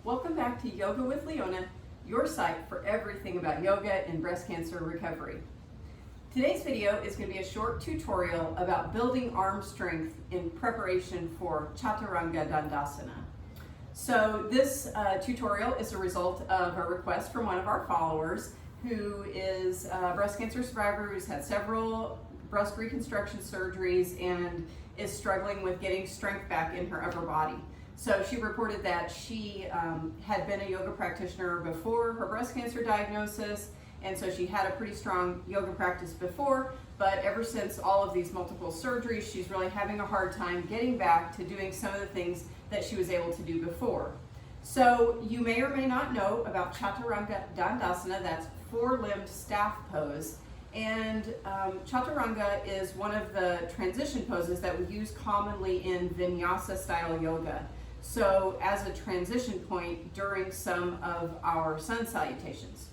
Welcome back to Yoga with Leona, your site for everything about yoga and breast cancer recovery. Today's video is going to be a short tutorial about building arm strength in preparation for Chaturanga dandasana. So this tutorial is a result of a request from one of our followers who is a breast cancer survivor who's had several breast reconstruction surgeries and is struggling with getting strength back in her upper body. So she reported that she had been a yoga practitioner before her breast cancer diagnosis, and so she had a pretty strong yoga practice before, but ever since all of these multiple surgeries, she's really having a hard time getting back to doing some of the things that she was able to do before. So you may or may not know about Chaturanga dandasana, that's four-limbed staff pose. And Chaturanga is one of the transition poses that we use commonly in vinyasa style yoga. So as a transition point during some of our sun salutations.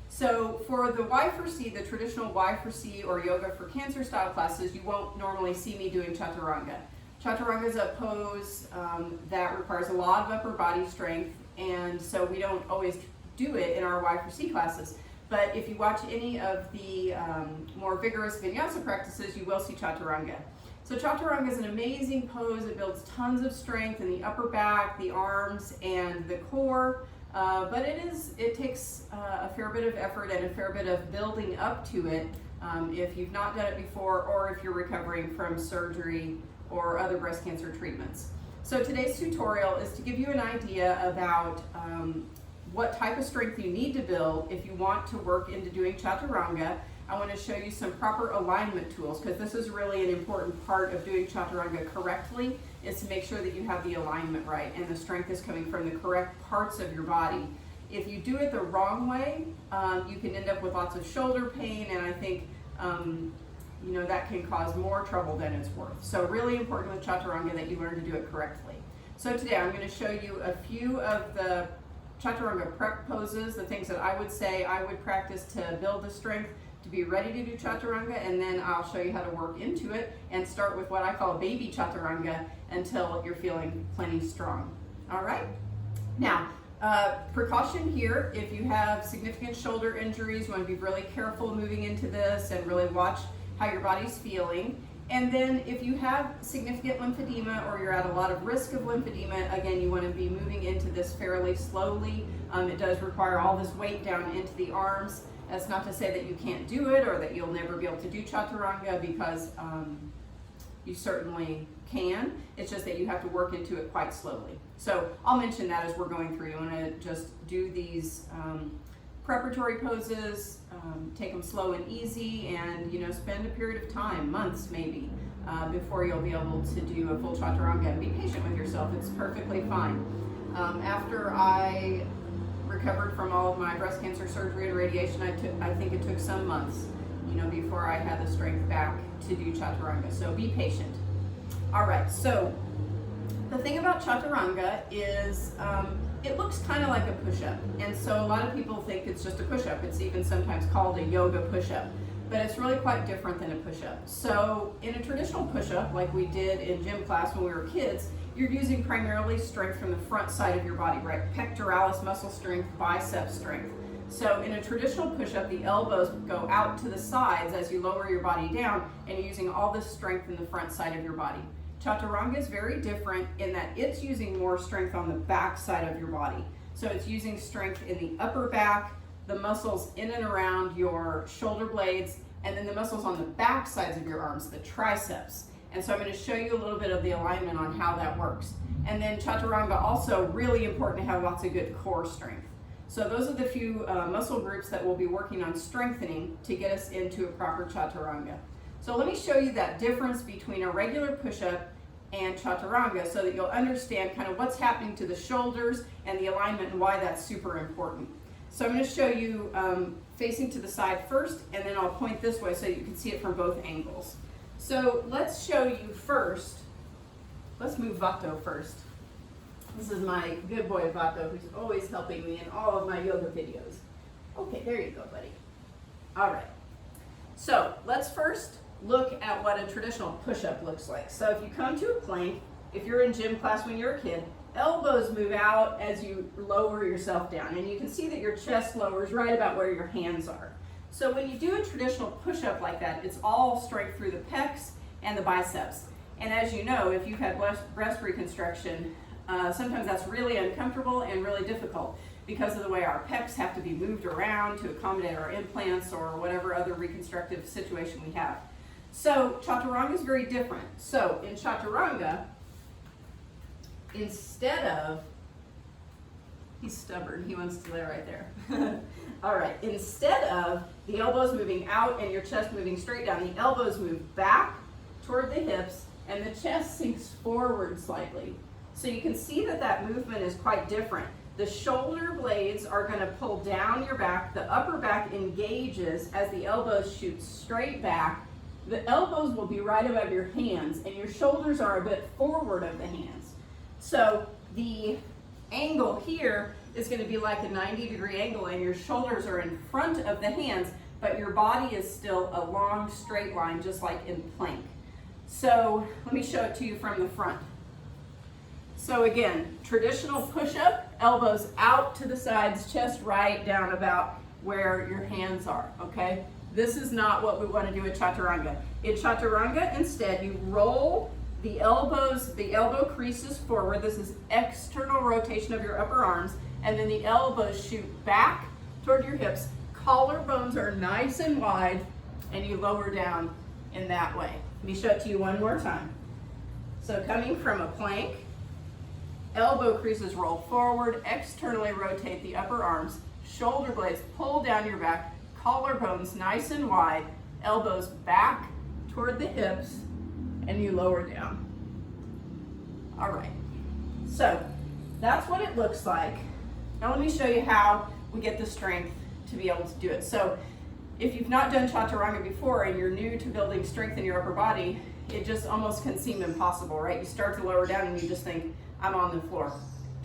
So for the Y4C, the traditional Y4C or yoga for cancer style classes, you won't normally see me doing Chaturanga. Chaturanga is a pose that requires a lot of upper body strength, and so we don't always do it in our Y4C classes. But if you watch any of the more vigorous vinyasa practices, you will see Chaturanga. So Chaturanga is an amazing pose. It builds tons of strength in the upper back, the arms, and the core. But it takes a fair bit of effort and a fair bit of building up to it if you've not done it before or if you're recovering from surgery or other breast cancer treatments. So today's tutorial is to give you an idea about what type of strength you need to build if you want to work into doing Chaturanga. I want to show you some proper alignment tools because this is really an important part of doing Chaturanga correctly, is to make sure that you have the alignment right and the strength is coming from the correct parts of your body. If you do it the wrong way, you can end up with lots of shoulder pain, and I think that can cause more trouble than it's worth. So really important with Chaturanga that you learn to do it correctly. So today I'm going to show you a few of the Chaturanga prep poses, the things that I would say I would practice to build the strength to be ready to do Chaturanga, and then I'll show you how to work into it and start with what I call baby Chaturanga until you're feeling plenty strong. All right? Now, precaution here, if you have significant shoulder injuries, you want to be really careful moving into this and really watch how your body's feeling. And then if you have significant lymphedema or you're at a lot of risk of lymphedema, again, you want to be moving into this fairly slowly. It does require all this weight down into the arms. That's not to say that you can't do it or that you'll never be able to do Chaturanga, because you certainly can. It's just that you have to work into it quite slowly. So I'll mention that as we're going through. You want to just do these preparatory poses, take them slow and easy, and spend a period of time, months maybe, before you'll be able to do a full Chaturanga. And be patient with yourself. It's perfectly fine. After I recovered from all of my breast cancer surgery and radiation, I think it took some months, before I had the strength back to do Chaturanga. So be patient. All right, so the thing about Chaturanga is it looks kind of like a push-up, and so a lot of people think it's just a push-up. It's even sometimes called a yoga push-up, but it's really quite different than a push-up. So in a traditional push-up, like we did in gym class when we were kids, you're using primarily strength from the front side of your body, right? Pectoralis muscle strength, bicep strength. So in a traditional push-up, the elbows go out to the sides as you lower your body down, and you're using all this strength in the front side of your body. Chaturanga is very different in that it's using more strength on the back side of your body. So it's using strength in the upper back, the muscles in and around your shoulder blades, and then the muscles on the back sides of your arms, the triceps. And so I'm going to show you a little bit of the alignment on how that works. And then Chaturanga, also really important to have lots of good core strength. So those are the few muscle groups that we'll be working on strengthening to get us into a proper Chaturanga. So let me show you that difference between a regular push-up and Chaturanga so that you'll understand kind of what's happening to the shoulders and the alignment and why that's super important. So I'm going to show you facing to the side first, and then I'll point this way so you can see it from both angles. So let's show you first, let's move Vato first. This is my good boy Vato, who's always helping me in all of my yoga videos. Okay, there you go, buddy. All right. So let's first look at what a traditional push-up looks like. So if you come to a plank, if you're in gym class when you're a kid, elbows move out as you lower yourself down. And you can see that your chest lowers right about where your hands are. So when you do a traditional push-up like that, it's all straight through the pecs and the biceps. And as you know, if you've had breast reconstruction, sometimes that's really uncomfortable and really difficult because of the way our pecs have to be moved around to accommodate our implants or whatever other reconstructive situation we have. So Chaturanga is very different. So in Chaturanga, instead of, he's stubborn, he wants to lay right there. All right, instead of the elbows moving out and your chest moving straight down, the elbows move back toward the hips and the chest sinks forward slightly. So you can see that that movement is quite different. The shoulder blades are going to pull down your back. The upper back engages as the elbows shoot straight back. The elbows will be right above your hands and your shoulders are a bit forward of the hands. So the angle here is going to be like a 90-degree angle and your shoulders are in front of the hands, but your body is still a long straight line, just like in plank. So let me show it to you from the front. So again, traditional push-up, elbows out to the sides, chest right down about where your hands are, okay? This is not what we want to do at Chaturanga. In Chaturanga, instead, you roll the elbows, the elbow creases forward. This is external rotation of your upper arms, and then the elbows shoot back toward your hips. Collarbones are nice and wide, and you lower down in that way. Let me show it to you one more time. So coming from a plank, elbow creases roll forward, externally rotate the upper arms, shoulder blades pull down your back, collarbones nice and wide, elbows back toward the hips, and you lower down. All right, so that's what it looks like. Now let me show you how we get the strength to be able to do it. So if you've not done Chaturanga before and you're new to building strength in your upper body, it just almost can seem impossible, right? You start to lower down and you just think, I'm on the floor.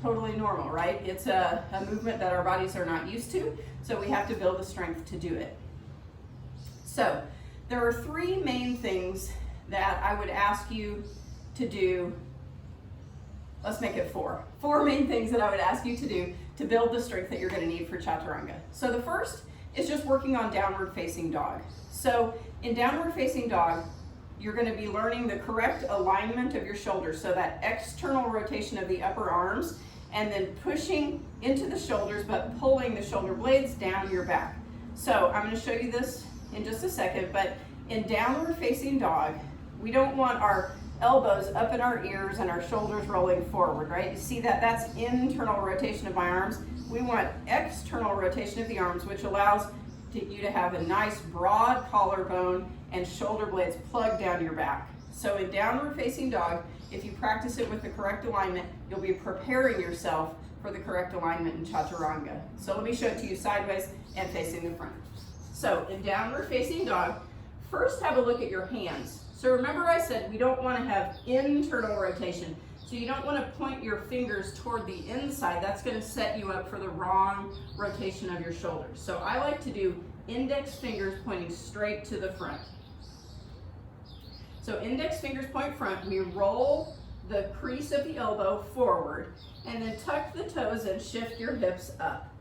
Totally normal, right? It's a movement that our bodies are not used to, so we have to build the strength to do it. So there are three main things that I would ask you to do. Let's make it four. Four main things that I would ask you to do to build the strength that you're going to need for Chaturanga. So the first is just working on downward facing dog. So in downward facing dog, you're going to be learning the correct alignment of your shoulders, so that external rotation of the upper arms, and then pushing into the shoulders but pulling the shoulder blades down your back. So I'm going to show you this in just a second, but in downward facing dog, we don't want our elbows up in our ears and our shoulders rolling forward, right? You see that? That's internal rotation of my arms. We want external rotation of the arms, which allows you to have a nice broad collarbone and shoulder blades plugged down your back. So in downward facing dog, if you practice it with the correct alignment, you'll be preparing yourself for the correct alignment in Chaturanga. So let me show it to you sideways and facing the front. So in downward facing dog, first have a look at your hands. So remember I said we don't want to have internal rotation. So you don't want to point your fingers toward the inside. That's going to set you up for the wrong rotation of your shoulders. So I like to do index fingers pointing straight to the front. So index fingers point front, we roll the crease of the elbow forward, and then tuck the toes and shift your hips up.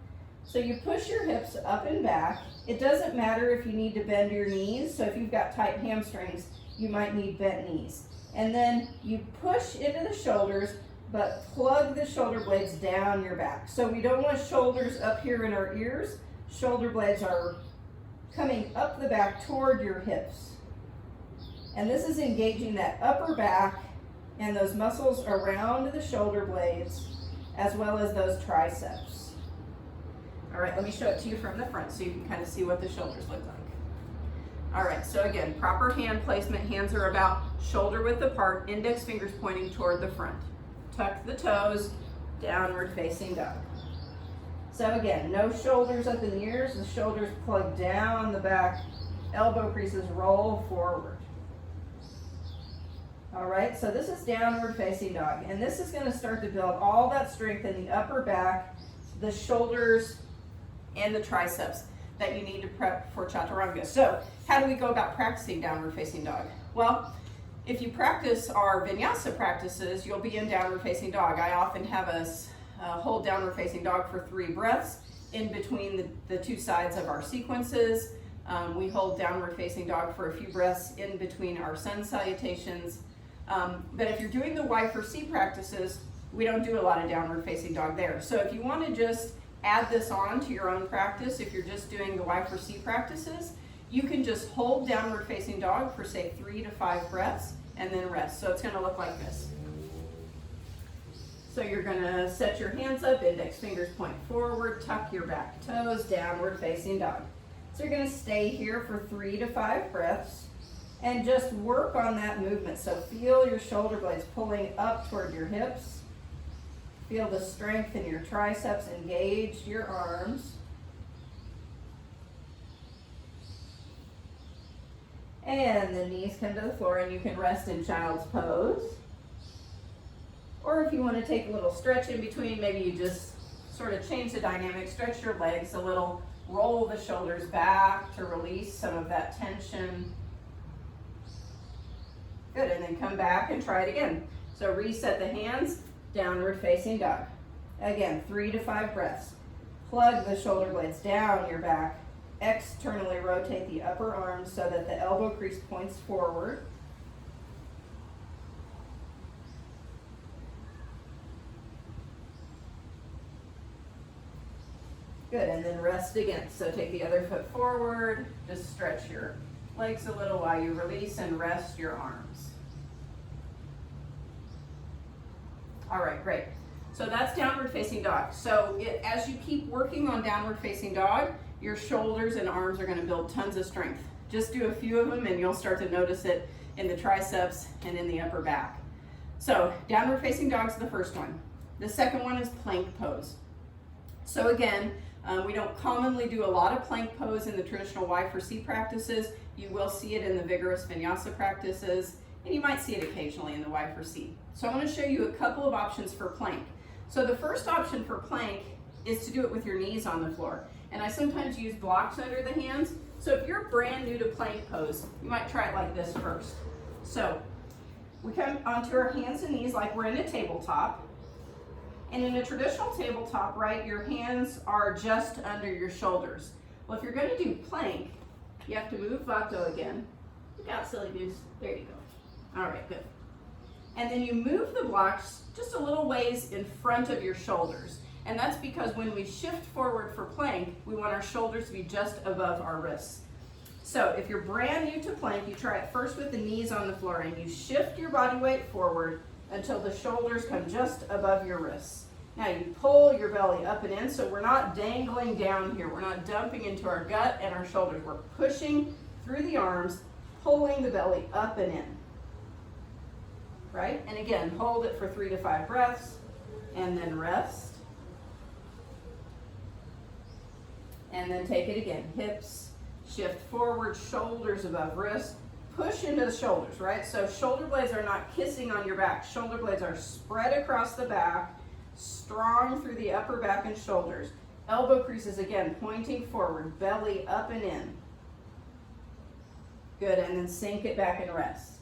So you push your hips up and back. It doesn't matter if you need to bend your knees. So if you've got tight hamstrings, you might need bent knees. And then you push into the shoulders, but plug the shoulder blades down your back. So we don't want shoulders up here in our ears. Shoulder blades are coming up the back toward your hips. And this is engaging that upper back and those muscles around the shoulder blades, as well as those triceps. All right, let me show it to you from the front so you can kind of see what the shoulders look like. All right, so again, proper hand placement. Hands are about shoulder width apart, index fingers pointing toward the front. Tuck the toes, downward facing dog. So again, no shoulders up in the ears, the shoulders plug down the back, elbow creases roll forward. All right, so this is downward facing dog, and this is going to start to build all that strength in the upper back, the shoulders, and the triceps that you need to prep for Chaturanga. So how do we go about practicing downward facing dog? Well, If you practice our vinyasa practices, you'll be in downward facing dog. I often have us hold downward facing dog for 3 breaths in between the 2 sides of our sequences. We hold downward facing dog for a few breaths in between our sun salutations. But if you're doing the Y for C practices, we don't do a lot of downward facing dog there. So if you want to just add this on to your own practice, if you're just doing the Y for C practices, you can just hold downward facing dog for say 3 to 5 breaths and then rest. So it's going to look like this. So you're going to set your hands up, index fingers point forward, tuck your back toes, downward facing dog. So you're going to stay here for 3 to 5 breaths and just work on that movement. So feel your shoulder blades pulling up toward your hips. Feel the strength in your triceps, engage your arms. And the knees come to the floor and you can rest in child's pose. Or if you want to take a little stretch in between, maybe you just sort of change the dynamic, stretch your legs a little, roll the shoulders back to release some of that tension. Good, and then come back and try it again. So reset the hands, downward facing dog. Again, 3 to 5 breaths. Plug the shoulder blades down your back. Externally rotate the upper arms so that the elbow crease points forward. Good, and then rest again. So take the other foot forward, just stretch your legs a little while you release and rest your arms. All right, great. So that's downward facing dog. So as you keep working on downward facing dog, your shoulders and arms are going to build tons of strength. Just do a few of them and you'll start to notice it in the triceps and in the upper back. So downward facing dog is the first one. The second one is plank pose. So again, we don't commonly do a lot of plank pose in the traditional Y for C practices. You will see it in the vigorous vinyasa practices, and you might see it occasionally in the Y for C. So I want to show you a couple of options for plank. So the first option for plank is to do it with your knees on the floor. And I sometimes use blocks under the hands. So if you're brand new to plank pose, you might try it like this first. So we come onto our hands and knees like we're in a tabletop. And in a traditional tabletop, right, your hands are just under your shoulders. Well, if you're going to do plank, you have to move vato again. Look out, silly goose. There you go. All right, good. And then you move the blocks just a little ways in front of your shoulders. And that's because when we shift forward for plank, we want our shoulders to be just above our wrists. So if you're brand new to plank, you try it first with the knees on the floor and you shift your body weight forward until the shoulders come just above your wrists. Now you pull your belly up and in, so we're not dangling down here. We're not dumping into our gut and our shoulders. We're pushing through the arms, pulling the belly up and in. Right? And again, hold it for 3 to 5 breaths and then rest. And then take it again. Hips, shift forward, shoulders above wrists. Push into the shoulders, right? So shoulder blades are not kissing on your back. Shoulder blades are spread across the back, strong through the upper back and shoulders. Elbow creases again, pointing forward, belly up and in. Good, and then sink it back and rest.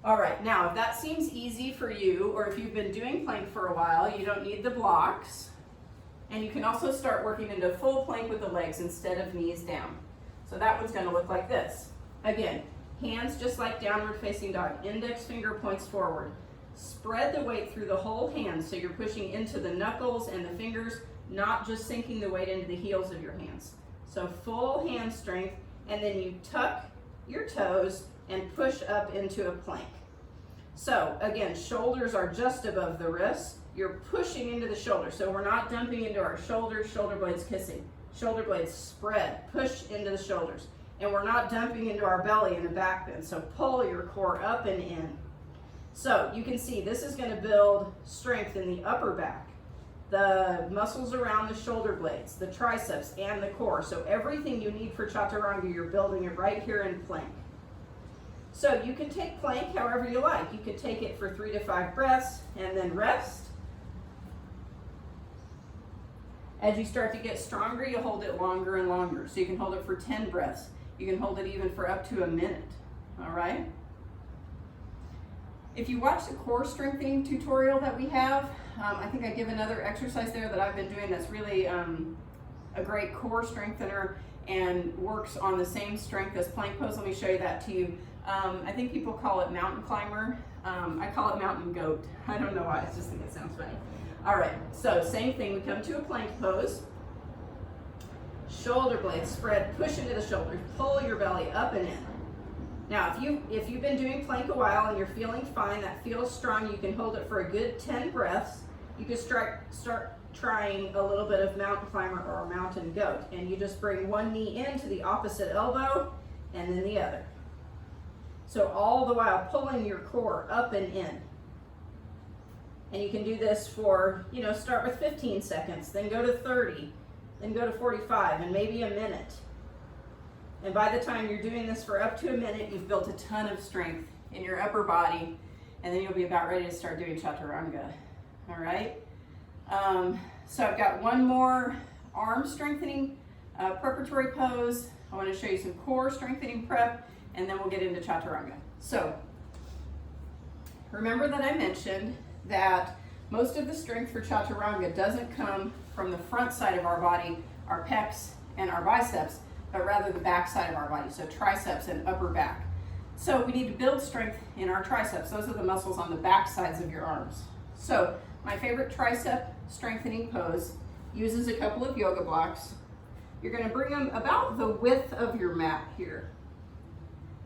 All right, now if that seems easy for you, or if you've been doing plank for a while, you don't need the blocks. And you can also start working into full plank with the legs instead of knees down. So that one's going to look like this. Again, hands just like downward facing dog. Index finger points forward. Spread the weight through the whole hand so you're pushing into the knuckles and the fingers, not just sinking the weight into the heels of your hands. So full hand strength, and then you tuck your toes and push up into a plank. So again, shoulders are just above the wrists. You're pushing into the shoulder, so we're not dumping into our shoulders, shoulder blades kissing. Shoulder blades spread, push into the shoulders. And we're not dumping into our belly and the back bend, so pull your core up and in. So you can see this is going to build strength in the upper back, the muscles around the shoulder blades, the triceps, and the core. So everything you need for Chaturanga, you're building it right here in plank. So you can take plank however you like. You can take it for 3 to 5 breaths and then rest. As you start to get stronger, you hold it longer and longer. So you can hold it for 10 breaths. You can hold it even for up to a minute. All right? If you watch the core strengthening tutorial that we have, I think I give another exercise there that I've been doing that's really a great core strengthener and works on the same strength as plank pose. Let me show you that to you. I think people call it mountain climber. I call it mountain goat. I don't know why, I just think it sounds funny. All right, so same thing, we come to a plank pose. Shoulder blades spread, push into the shoulders, pull your belly up and in. Now, if you've been doing plank a while and you're feeling fine, that feels strong, you can hold it for a good 10 breaths. You can start trying a little bit of mountain climber or mountain goat, and you just bring one knee into the opposite elbow and then the other. So all the while pulling your core up and in. And you can do this for, start with 15 seconds, then go to 30, then go to 45, and maybe a minute. And by the time you're doing this for up to a minute, you've built a ton of strength in your upper body, and then you'll be about ready to start doing Chaturanga. All right? So I've got one more arm strengthening preparatory pose. I want to show you some core strengthening prep, and then we'll get into Chaturanga. So remember that I mentioned that most of the strength for Chaturanga doesn't come from the front side of our body, our pecs and our biceps, but rather the back side of our body, so triceps and upper back. So we need to build strength in our triceps. Those are the muscles on the back sides of your arms. So my favorite tricep strengthening pose uses a couple of yoga blocks. You're going to bring them about the width of your mat here.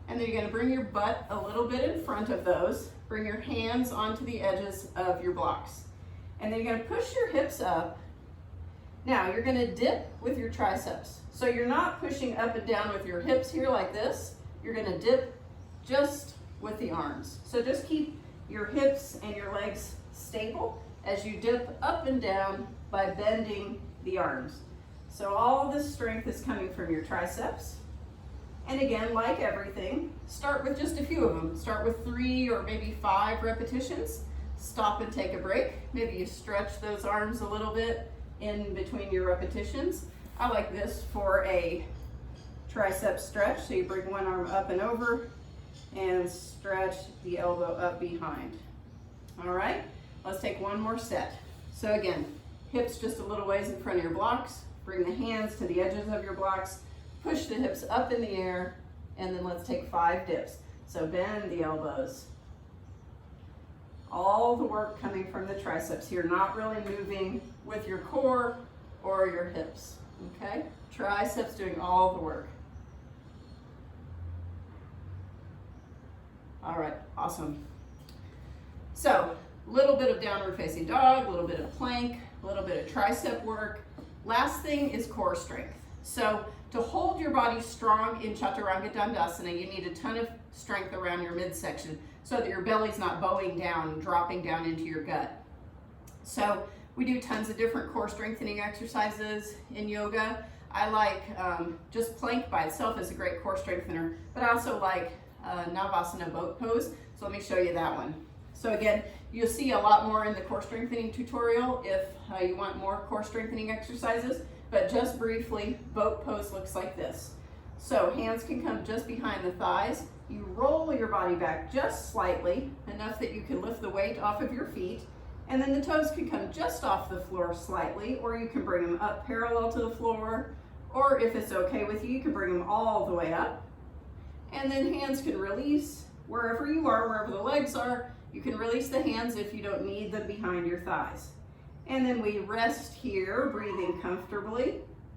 And then you're going to bring your butt a little bit in front of those. Bring your hands onto the edges of your blocks. And then you're going to push your hips up. Now you're going to dip with your triceps. So you're not pushing up and down with your hips here like this. You're going to dip just with the arms. So just keep your hips and your legs stable as you dip up and down by bending the arms. So all this strength is coming from your triceps. And again, like everything, start with just a few of them. Start with 3 or maybe 5 repetitions. Stop and take a break. Maybe you stretch those arms a little bit in between your repetitions. I like this for a tricep stretch. So you bring one arm up and over and stretch the elbow up behind. All right, let's take one more set. So again, hips just a little ways in front of your blocks. Bring the hands to the edges of your blocks. Push the hips up in the air, and then let's take 5 dips. So bend the elbows. All the work coming from the triceps here, not really moving with your core or your hips, okay? Triceps doing all the work. All right, awesome. So, a little bit of downward facing dog, a little bit of plank, a little bit of tricep work. Last thing is core strength. So, to hold your body strong in Chaturanga Dandasana, you need a ton of strength around your midsection so that your belly's not bowing down, dropping down into your gut. So we do tons of different core strengthening exercises in yoga. I like just plank by itself is a great core strengthener, but I also like Navasana boat pose. So let me show you that one. So again, you'll see a lot more in the core strengthening tutorial if you want more core strengthening exercises. But just briefly, boat pose looks like this. So hands can come just behind the thighs. You roll your body back just slightly, enough that you can lift the weight off of your feet. And then the toes can come just off the floor slightly, or you can bring them up parallel to the floor. Or if it's okay with you, you can bring them all the way up. And then hands can release wherever you are, wherever the legs are. You can release the hands if you don't need them behind your thighs. And then we rest here, breathing comfortably,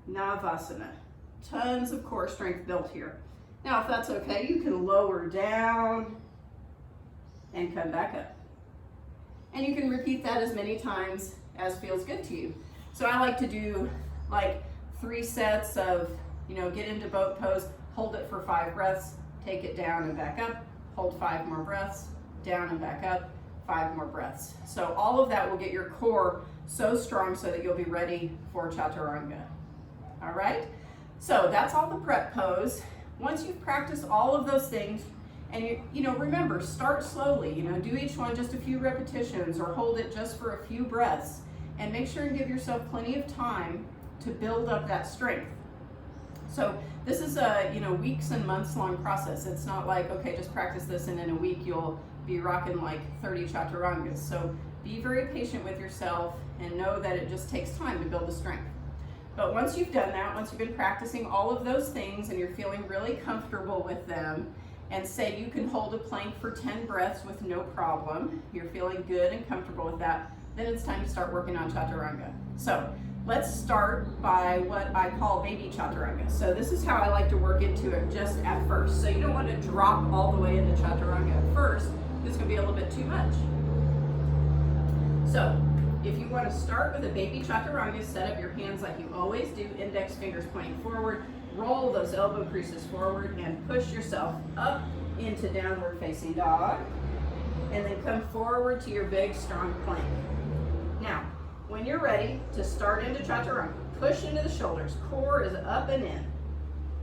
Navasana. Tons of core strength built here. Now, if that's okay, you can lower down and come back up. And you can repeat that as many times as feels good to you. So I like to do like 3 sets of, get into boat pose, hold it for 5 breaths, take it down and back up, hold 5 more breaths, down and back up, 5 more breaths. So all of that will get your core so strong so that you'll be ready for Chaturanga. All right? So that's all the prep pose. Once you've practiced all of those things, and remember, start slowly, do each one just a few repetitions or hold it just for a few breaths, and make sure and give yourself plenty of time to build up that strength. So this is a weeks and months long process. It's not like, okay, just practice this and in a week you'll be rocking like 30 chaturangas. So be very patient with yourself and know that it just takes time to build the strength. But once you've done that, once you've been practicing all of those things and you're feeling really comfortable with them, and say you can hold a plank for 10 breaths with no problem, you're feeling good and comfortable with that, then it's time to start working on chaturanga. So let's start by what I call baby chaturanga. So this is how I like to work into it just at first. So you don't want to drop all the way into chaturanga at first. It's going to be a little bit too much. So if you want to start with a baby chaturanga, set up your hands like you always do, index fingers pointing forward, roll those elbow creases forward and push yourself up into downward facing dog, and then come forward to your big strong plank. Now, when you're ready to start into chaturanga, push into the shoulders, core is up and in.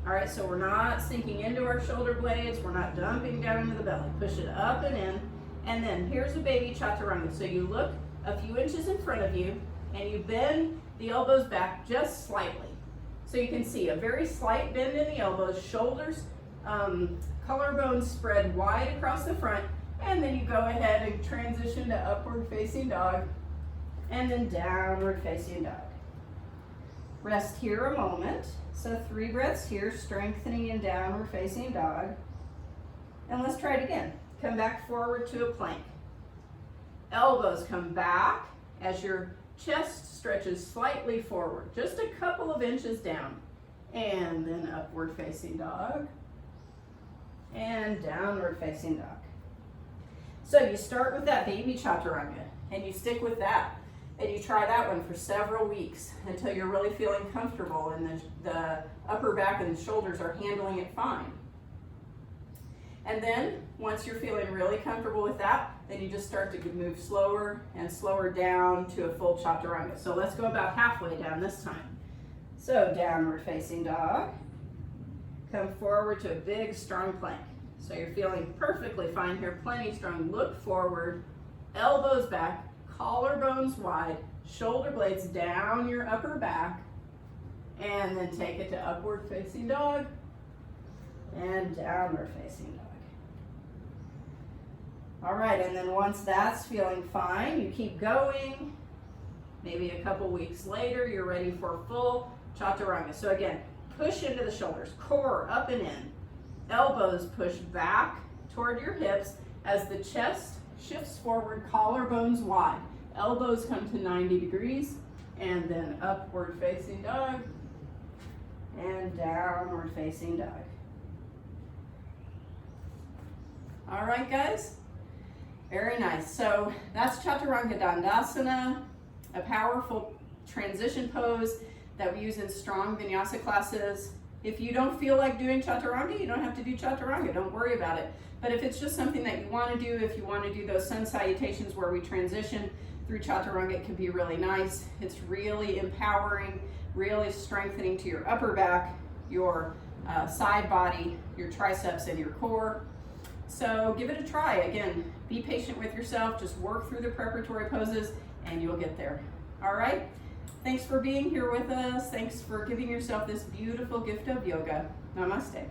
All right, so we're not sinking into our shoulder blades, we're not dumping down into the belly. Push it up and in, and then here's a baby chaturanga. So you look a few inches in front of you, and you bend the elbows back just slightly. So you can see a very slight bend in the elbows, shoulders, collarbones spread wide across the front, and then you go ahead and transition to upward facing dog, and then downward facing dog. Rest here a moment. So 3 breaths here, strengthening in downward facing dog. And let's try it again. Come back forward to a plank. Elbows come back as your chest stretches slightly forward, just a couple of inches down. And then upward facing dog. And downward facing dog. So you start with that baby chaturanga, and you stick with that. And you try that one for several weeks until you're really feeling comfortable and the upper back and the shoulders are handling it fine. And then once you're feeling really comfortable with that, then you just start to move slower and slower down to a full chaturanga. So let's go about halfway down this time. So downward facing dog. Come forward to a big strong plank. So you're feeling perfectly fine here, plenty strong. Look forward, elbows back, collarbones wide, shoulder blades down your upper back, and then take it to upward facing dog and downward facing dog. All right, and then once that's feeling fine, you keep going. Maybe a couple weeks later, you're ready for full chaturanga. So again, push into the shoulders, core up and in, elbows push back toward your hips as the chest shifts forward, collarbones wide. Elbows come to 90 degrees, and then upward facing dog, and downward facing dog. All right, guys? Very nice. So that's Chaturanga Dandasana, a powerful transition pose that we use in strong vinyasa classes. If you don't feel like doing chaturanga, you don't have to do chaturanga. Don't worry about it. But if it's just something that you want to do, if you want to do those sun salutations where we transition through chaturanga, it can be really nice. It's really empowering, really strengthening to your upper back, your side body, your triceps, and your core. So give it a try. Again, be patient with yourself. Just work through the preparatory poses and you'll get there. All right? Thanks for being here with us. Thanks for giving yourself this beautiful gift of yoga. Namaste.